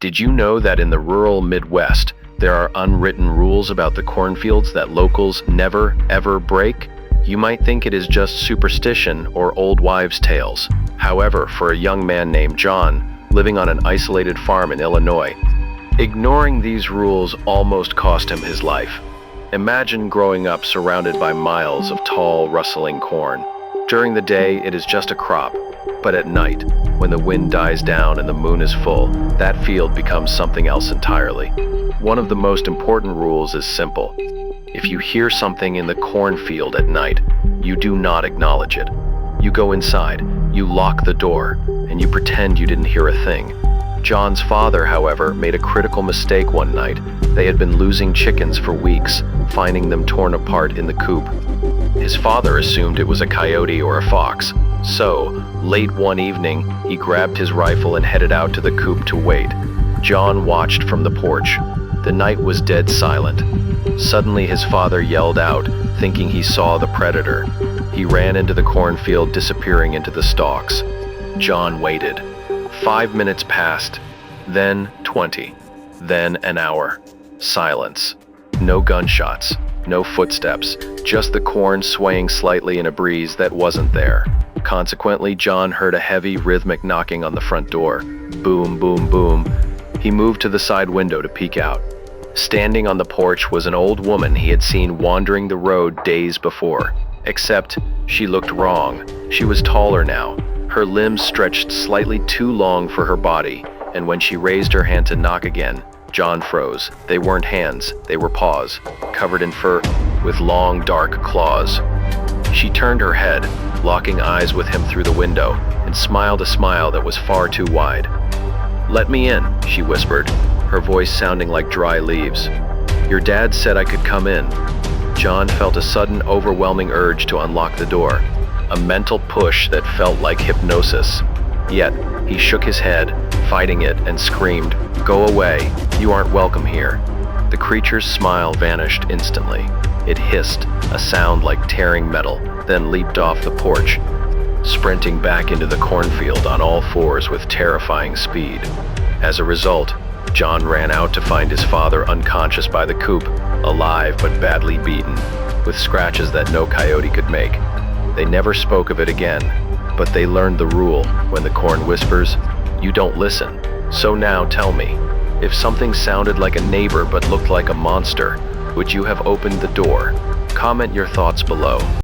Did you know that in the rural Midwest, there are unwritten rules about the cornfields that locals never, ever break? You might think it is just superstition or old wives' tales. However, for a young man named John, living on an isolated farm in Illinois, ignoring these rules almost cost him his life. Imagine growing up surrounded by miles of tall, rustling corn. During the day, it is just a crop, but at night, when the wind dies down and the moon is full, that field becomes something else entirely. One of the most important rules is simple. If you hear something in the cornfield at night, you do not acknowledge it. You go inside, you lock the door, and you pretend you didn't hear a thing. John's father, however, made a critical mistake one night. They had been losing chickens for weeks, finding them torn apart in the coop. His father assumed it was a coyote or a fox, so, late one evening, he grabbed his rifle and headed out to the coop to wait. John watched from the porch. The night was dead silent. Suddenly his father yelled out, thinking he saw the predator. He ran into the cornfield, disappearing into the stalks. John waited. 5 minutes passed, then 20, then an hour. Silence. No gunshots, no footsteps, just the corn swaying slightly in a breeze that wasn't there. Consequently, John heard a heavy, rhythmic knocking on the front door. Boom, boom, boom. He moved to the side window to peek out. Standing on the porch was an old woman he had seen wandering the road days before. Except, she looked wrong. She was taller now. Her limbs stretched slightly too long for her body, and when she raised her hand to knock again, John froze. They weren't hands, they were paws, covered in fur, with long, dark claws. She turned her head, locking eyes with him through the window, and smiled a smile that was far too wide. "Let me in," she whispered, her voice sounding like dry leaves. "Your dad said I could come in." John felt a sudden, overwhelming urge to unlock the door, a mental push that felt like hypnosis. Yet, he shook his head, fighting it, and screamed, "Go away, you aren't welcome here." The creature's smile vanished instantly. It hissed, a sound like tearing metal, then leaped off the porch, sprinting back into the cornfield on all fours with terrifying speed. As a result, John ran out to find his father unconscious by the coop, alive but badly beaten, with scratches that no coyote could make. They never spoke of it again, but they learned the rule: when the corn whispers, you don't listen. So now tell me, if something sounded like a neighbor but looked like a monster, would you have opened the door? Comment your thoughts below.